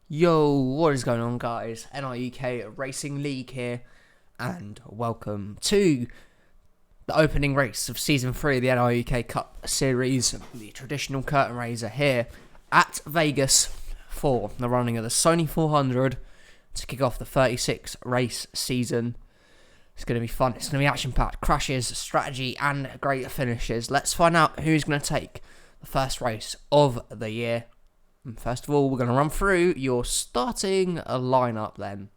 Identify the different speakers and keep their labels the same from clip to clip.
Speaker 1: Yo, what is going on, guys? NRUK Racing League here, and welcome to the opening race of Season 3 of the NRUK Cup Series, the traditional curtain raiser here at Vegas for the running of the Sony 400 to kick off the 36 race season. It's going to be fun. It's going to be action-packed, crashes, strategy, and great finishes. Let's find out who's going to take the first race of the year. And first of all, we're going to run through your starting lineup then.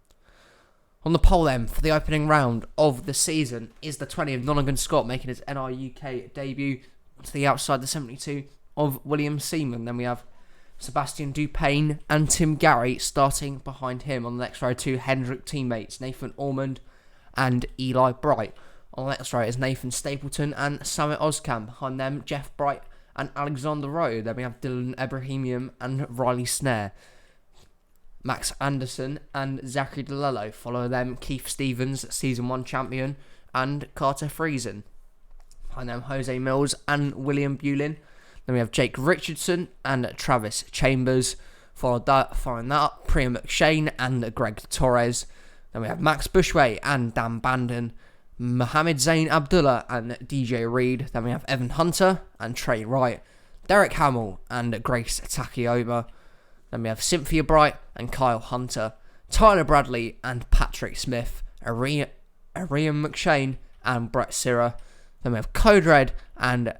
Speaker 1: On the pole then, for the opening round of the season, is the 20 of Nonigan Scott making his NRUK debut. To the outside, the 72 of William Seaman. Then we have Sebastian Dupain and Tim Gary starting behind him. On the next row, two NRUK teammates, Nathan Ormond and Eli Bright. On the next row is Nathan Stapleton and Samit Ozcam. Behind them, Jeff Bright and Alexander Rowe. Then we have Dylan Ebrahimian and Riley Snare. Max Anderson and Zachary DeLello. Follow them, Keith Stevens, Season 1 champion, and Carter Friesen. Behind them, Jose Mills and William Bulin. Then we have Jake Richardson and Travis Chambers. Following that up, Priya McShane and Greg Torres. Then we have Max Bushway and Dan Bandon. Mohammed Zain Abdullah and DJ Reed. Then we have Evan Hunter and Trey Wright, Derek Hamill and Grace Takayoma. Then we have Cynthia Bright and Kyle Hunter, Tyler Bradley and Patrick Smith, Arian McShane and Brett Sirra. Then we have Code Red and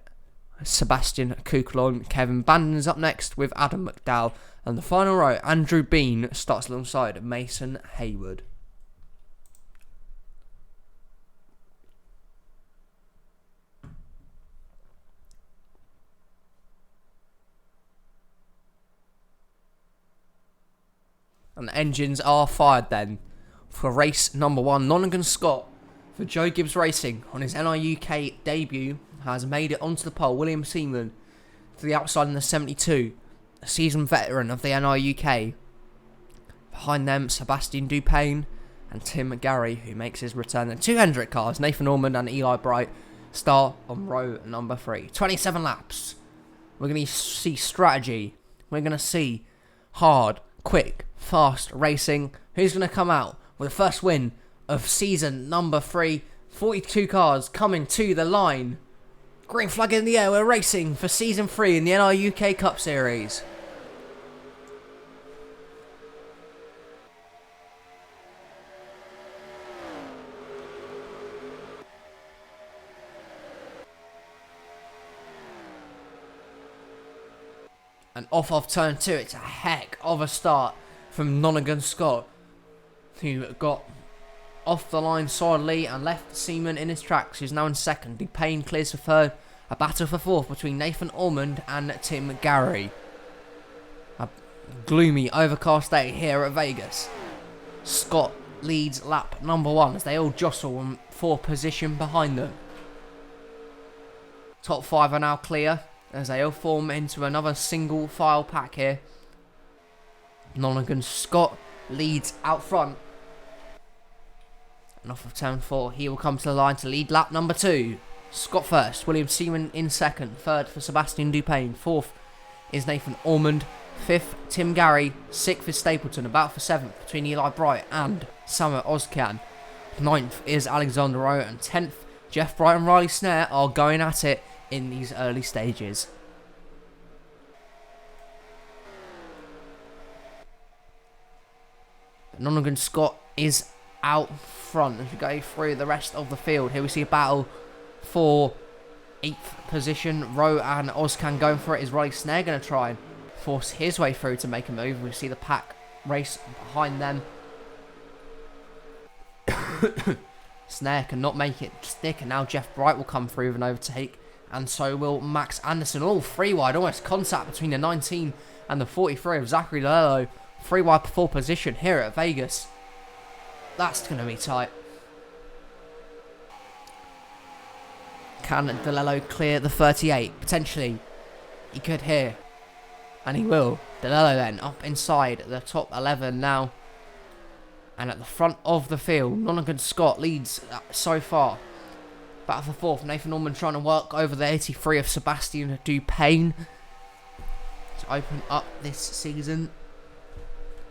Speaker 1: Sebastian Kuklon. Kevin Bandon's up next with Adam McDowell. And the final row, Andrew Bean starts alongside Mason Hayward. And the engines are fired then for race number 1. Nonigan Scott for Joe Gibbs Racing on his NRUK debut has made it onto the pole. William Seaman to the outside in the 72, a seasoned veteran of the NRUK. Behind them, Sebastian Dupain and Tim Gary, who makes his return. Then 200 cars, Nathan Ormond and Eli Bright, start on row number 3. 27 laps. We're going to see strategy. We're going to see hard, quick, fast racing. Who's going to come out with the first win of season number 3? 42 cars coming to the line. Green flag in the air. We're racing for season 3 in the NRUK Cup Series. And off turn 2, it's a heck of a start from Nonigan Scott, who got off the line solidly and left Seaman in his tracks, who's now in second. Dupain clears for third. A battle for fourth between Nathan Ormond and Tim Gary. A gloomy, overcast day here at Vegas. Scott leads lap number 1 as they all jostle for position behind them. Top 5 are now clear as they all form into another single file pack here. Nonigan Scott leads out front. And off of turn 4, he will come to the line to lead lap number 2. Scott first, William Seaman in second, third for Sebastian Dupain, fourth is Nathan Ormond, fifth Tim Gary, sixth is Stapleton, about for seventh between Eli Bright and Samit Ozcan. Ninth is Alexander Rowe, and 10th Jeff Bright and Riley Snare are going at it in these early stages. Nonigan Scott is out front as we go through the rest of the field. Here we see a battle for 8th position. Rowe and Ozcan going for it. Is Riley Snare going to try and force his way through to make a move? We see the pack race behind them. Snare cannot make it stick, and now Jeff Bright will come through with an overtake, and so will Max Anderson. All 3 wide, almost contact between the 19 and the 43 of Zachary DeLello. 3 wide for position here at Vegas. That's going to be tight. Can DeLello clear the 38? Potentially. He could here. And he will. DeLello then up inside the top 11 now. And at the front of the field, Nonigan Scott leads so far. Battle for 4th. Nathan Norman trying to work over the 83 of Sebastian Dupain to open up this season.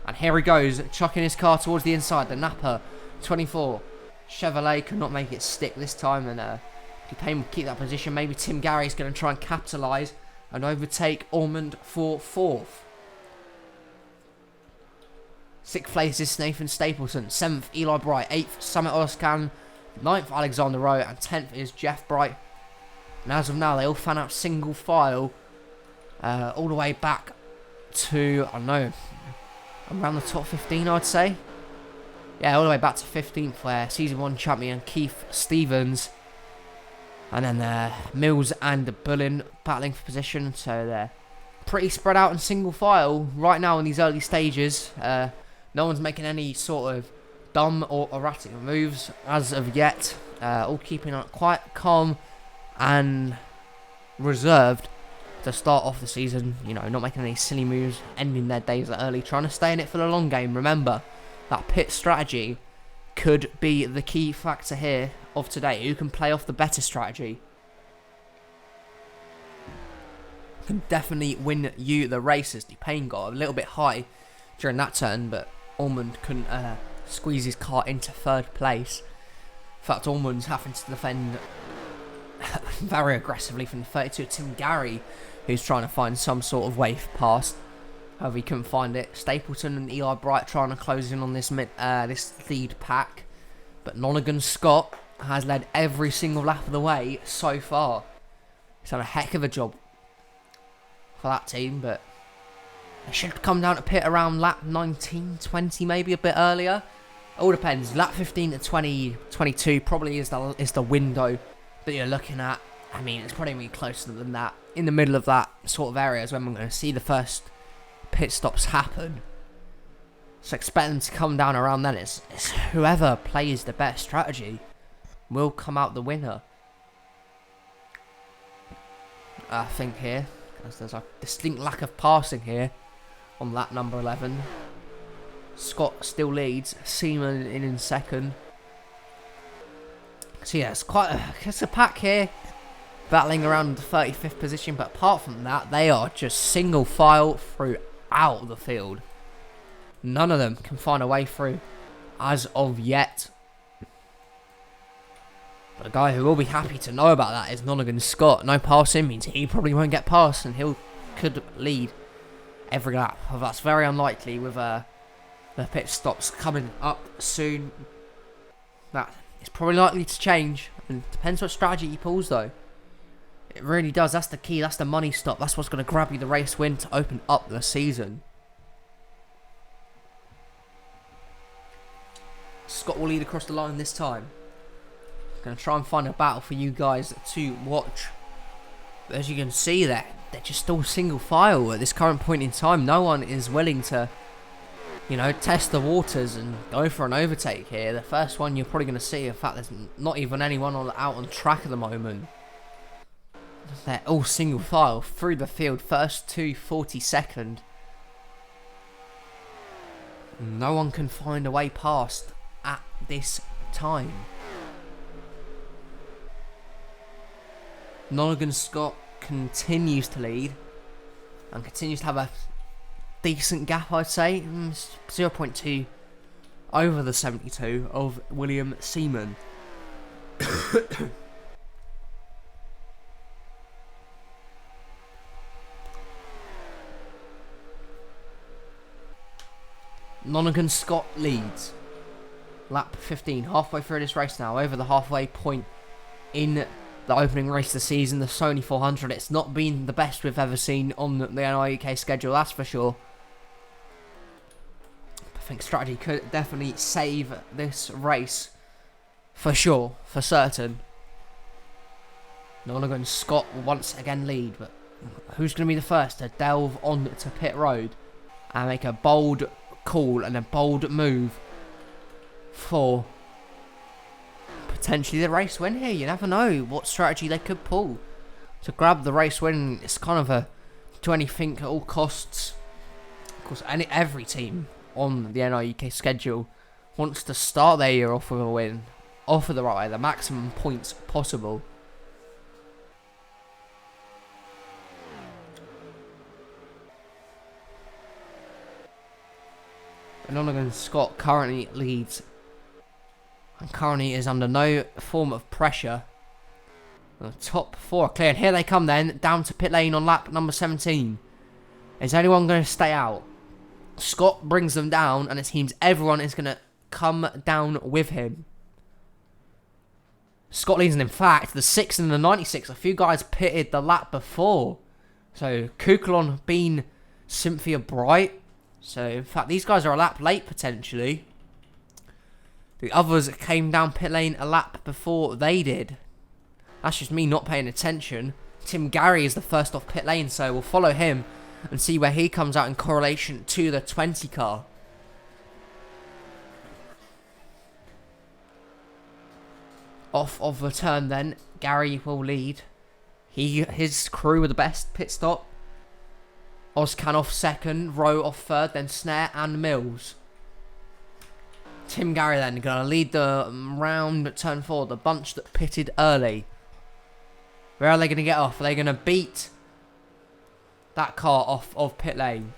Speaker 1: And here he goes, chucking his car towards the inside. The Napa 24 Chevrolet could not make it stick this time, and Dupayne will keep that position. Maybe Tim Garry's going to try and capitalise and overtake Ormond for 4th. 6th place is Nathan Stapleton. 7th, Eli Bright. 8th, Summit Oscan. 9th, Alexander Rowe. And 10th is Jeff Bright. And as of now, they all fan out single file all the way back to, I don't know, around the top 15, I'd say. Yeah, all the way back to 15th, where Season 1 champion Keith Stevens. And then Mills and Bullen battling for position. So they're pretty spread out in single file right now in these early stages. No one's making any sort of dumb or erratic moves as of yet. All keeping it quite calm and reserved to start off the season. You know, not making any silly moves, ending their days early, trying to stay in it for the long game. Remember, that pit strategy could be the key factor here of today. Who can play off the better strategy can definitely win you the races. Dupayne got a little bit high during that turn, but Ormond couldn't squeeze his car into 3rd place. In fact, Ormond's having to defend very aggressively from the 32 Tim Garry, who's trying to find some sort of way past. However, he couldn't find it. Stapleton and Eli Bright trying to close in on this lead pack, but Nonagon Scott has led every single lap of the way so far. He's done a heck of a job for that team, but they should come down to pit around lap 19, 20, maybe a bit earlier. All depends. Lap 15 to 20, 22 probably is the window that you're looking at. I mean, it's probably going to be closer than that. In the middle of that sort of area is when we're going to see the first pit stops happen. So expect them to come down around then. It's whoever plays the best strategy will come out the winner. I think here, because there's a distinct lack of passing here on lap number 11. Scott still leads. Seaman in 2nd. So yeah, it's a pack here, battling around the 35th position. But apart from that, they are just single file throughout the field. None of them can find a way through as of yet. But a guy who will be happy to know about that is Nonagon Scott. No passing means he probably won't get past, and could lead every lap. Well, that's very unlikely with the pit stops coming up soon. That is probably likely to change. And depends what strategy he pulls, though. It really does. That's the key. That's the money stop. That's what's going to grab you the race win to open up the season. Scott will lead across the line this time. Going to try and find a battle for you guys to watch. But as you can see there, they're just all single file at this current point in time. No one is willing to, you know, test the waters and go for an overtake here. The first one you're probably going to see, in fact, there's not even anyone out on track at the moment. They're all single file through the field. First to 42nd. No one can find a way past at this time. Nonagon Scott continues to lead and continues to have a decent gap, I'd say. 0.2 over the 72 of William Seaman. Nonagon Scott leads. Lap 15, halfway through this race now, over the halfway point in the opening race of the season, the Sony 400. It's not been the best we've ever seen on the NRUK schedule, that's for sure. I think strategy could definitely save this race, for sure, for certain. Nonagon Scott will once again lead, but who's going to be the first to delve on to pit road and make a bold call and a bold move for potentially the race win here? You never know what strategy they could pull to grab the race win. It's kind of a do anything at all costs. Of course, every team on the NRUK schedule wants to start their year off with a win, off of the maximum points possible. Nonagon Scott currently leads and currently is under no form of pressure. The top 4 are clear, and here they come then, down to pit lane on lap number 17. Is anyone going to stay out? Scott brings them down, and it seems everyone is going to come down with him. Scott leads, and in fact, the 6 and the 96, a few guys pitted the lap before. So, Kukulon, Bean, Cynthia Bright. So, in fact, these guys are a lap late, potentially. The others came down pit lane a lap before they did. That's just me not paying attention. Tim Gary is the first off pit lane, so we'll follow him and see where he comes out in correlation to the 20 car. Off of the turn then, Gary will lead. His crew were the best pit stop. Ozcan off second, Rowe off third, then Snare and Mills. Tim Gary then going to lead the round at turn 4, the bunch that pitted early. Where are they going to get off? Are they going to beat that car off of pit lane?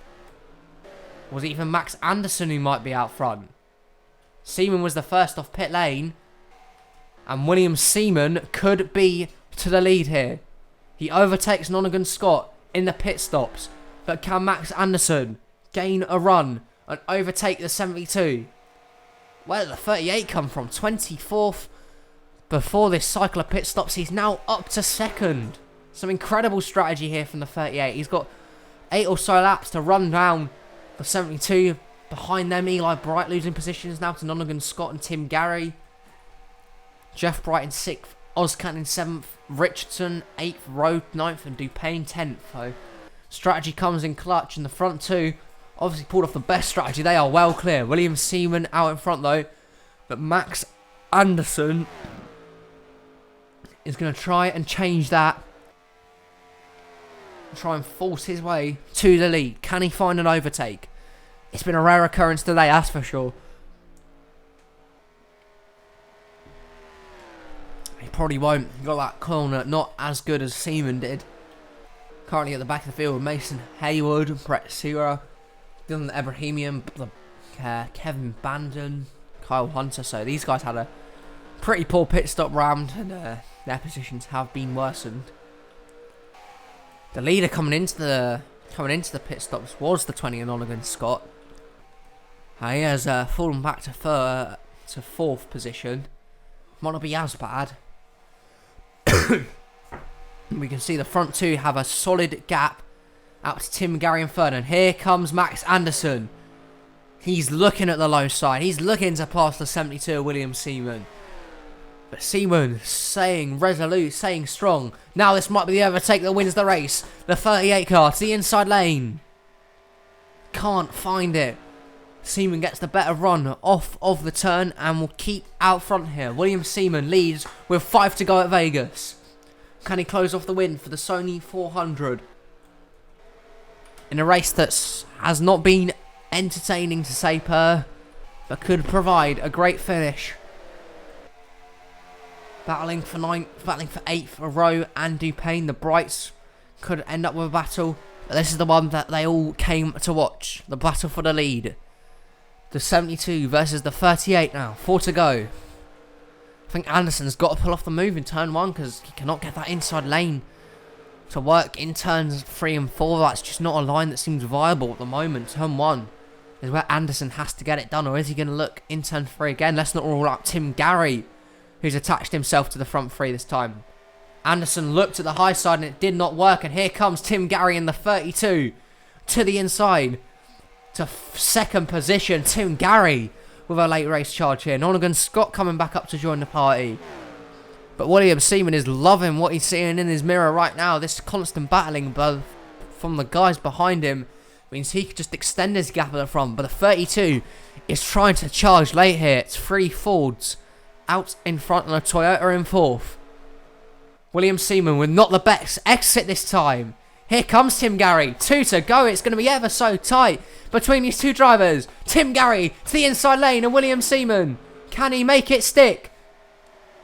Speaker 1: Was it even Max Anderson who might be out front? Seaman was the first off pit lane. And William Seaman could be to the lead here. He overtakes Nonagon Scott in the pit stops. But can Max Anderson gain a run and overtake the 72? Where did the 38 come from? 24th before this cycle of pit stops. He's now up to second. Some incredible strategy here from the 38. He's got 8 or so laps to run down the 72. Behind them, Eli Bright losing positions now to Nonagon Scott and Tim Gary. Jeff Bright in 6th. Ozcan in 7th. Richardson 8th. Rowe 9th. And Dupain 10th. So, strategy comes in clutch. And the front 2 obviously pulled off the best strategy. They are well clear. William Seaman out in front though. But Max Anderson is going to try and change that. Try and force his way to the lead. Can he find an overtake? It's been a rare occurrence today, that's for sure. He probably won't. He got that corner not as good as Seaman did. Currently at the back of the field, Mason Haywood, Brett Sierra, Dylan Ebrahimian, Kevin Bandon, Kyle Hunter. So these guys had a pretty poor pit stop round, and their positions have been worsened. The leader coming into the pit stops was the 20 and Nonagon Scott. He has fallen back to 4th position. Might not be as bad. We can see the front 2 have a solid gap out to Tim Gary and third. And here comes Max Anderson. He's looking at the low side. He's looking to pass the 72 William Seaman. But Seaman staying resolute, staying strong. Now this might be the overtake that wins the race. The 38 car to the inside lane. Can't find it. Seaman gets the better run off of the turn and will keep out front here. William Seaman leads with 5 to go at Vegas. Can he close off the win for the Sony 400? In a race that has not been entertaining to say per, but could provide a great finish. Battling for 9th, battling for 8th, Rowe and Dupain. The Brights could end up with a battle. But this is the one that they all came to watch. The battle for the lead. The 72 versus the 38 now. 4 to go. I think Anderson's got to pull off the move in turn 1 because he cannot get that inside lane to work in turns 3 and 4. That's just not a line that seems viable at the moment. Turn 1 is where Anderson has to get it done. Or is he going to look in turn 3 again? Let's not rule out Tim Gary, who's attached himself to the front 3 this time. Anderson looked at the high side and it did not work. And here comes Tim Gary in the 32 to the inside. To 2nd position, Tim Gary with a late race charge here. Nonagon Scott coming back up to join the party. But William Seaman is loving what he's seeing in his mirror right now. This constant battling from the guys behind him means he could just extend his gap at the front. But the 32 is trying to charge late here. It's 3 Fords out in front and a Toyota in 4th. William Seaman with not the best exit this time. Here comes Tim Gary. 2 to go. It's going to be ever so tight between these 2 drivers. Tim Gary to the inside lane and William Seaman. Can he make it stick?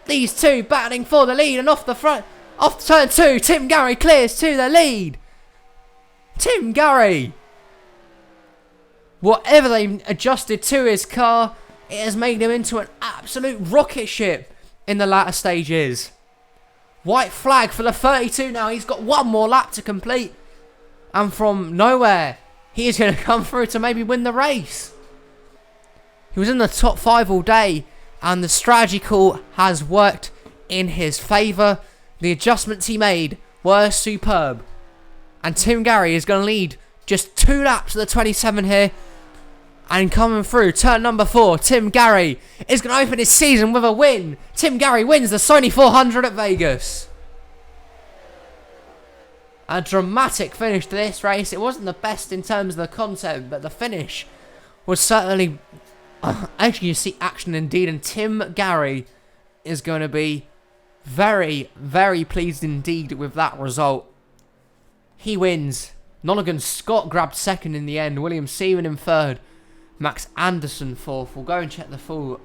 Speaker 1: These 2 battling for the lead and off the front. Off turn 2. Tim Gary clears to the lead. Tim Gary Whatever they adjusted to his car, it has made him into an absolute rocket ship in the latter stages. White flag for the 32 now. He's got one more lap to complete. And from nowhere, he is going to come through to maybe win the race. He was in the top 5 all day, and the strategy call has worked in his favour. The adjustments he made were superb. And Tim Gary is going to lead just 2 laps of the 27 here. And coming through, turn number 4, Tim Gary is going to open his season with a win. Tim Gary wins the Sony 400 at Vegas. A dramatic finish to this race. It wasn't the best in terms of the content, but the finish was certainly... actually, you see action indeed, and Tim Gary is going to be very, very pleased indeed with that result. He wins. Nonagon Scott grabbed second in the end. William Seaman in third. Max Anderson fourth. We'll go and check the full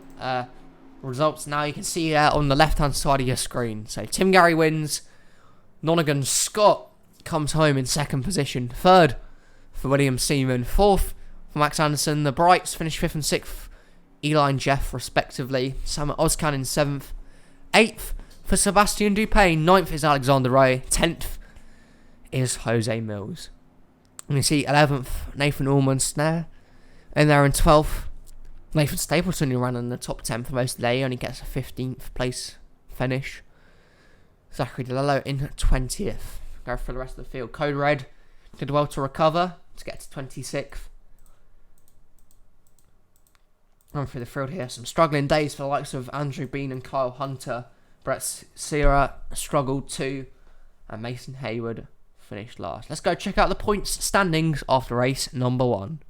Speaker 1: results now. You can see on the left-hand side of your screen. So Tim Gary wins. Nonagon Scott comes home in second position. Third for William Seaman. Fourth for Max Anderson. The Brights finished 5th and 6th. Eli and Jeff respectively. Sam Ozcan in 7th. 8th for Sebastian Dupayne. 9th is Alexander Ray. 10th is Jose Mills. And you see 11th Nathan Allman Snare. And there in 12th, Nathan Stapleton, who ran in the top 10 for most of the day, only gets a 15th place finish. Zachary DeLello in 20th. Go for the rest of the field. Code Red did well to recover to get to 26th. Run through the field here. Some struggling days for the likes of Andrew Bean and Kyle Hunter. Brett Sierra struggled too. And Mason Hayward finished last. Let's go check out the points standings after race number 1.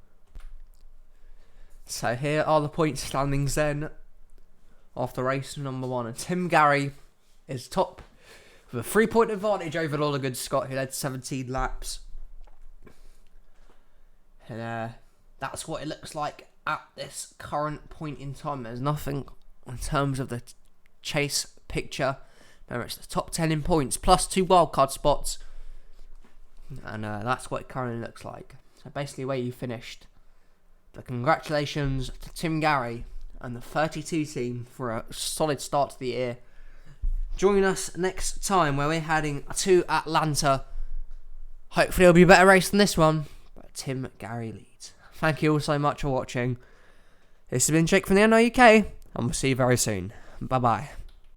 Speaker 1: So here are the points standings then after race number 1. And Tim Gary is top with a 3-point advantage over Nonagon Scott, who led 17 laps. And that's what it looks like at this current point in time. There's nothing in terms of the chase picture. Remember, it's the top 10 in points plus 2 wildcard spots. And that's what it currently looks like. So basically where you finished. But congratulations to Tim Gary and the 32 team for a solid start to the year. Join us next time where we're heading to Atlanta. Hopefully it'll be a better race than this one. But Tim Gary leads. Thank you all so much for watching. This has been Jake from the NRUK, and we'll see you very soon. Bye bye.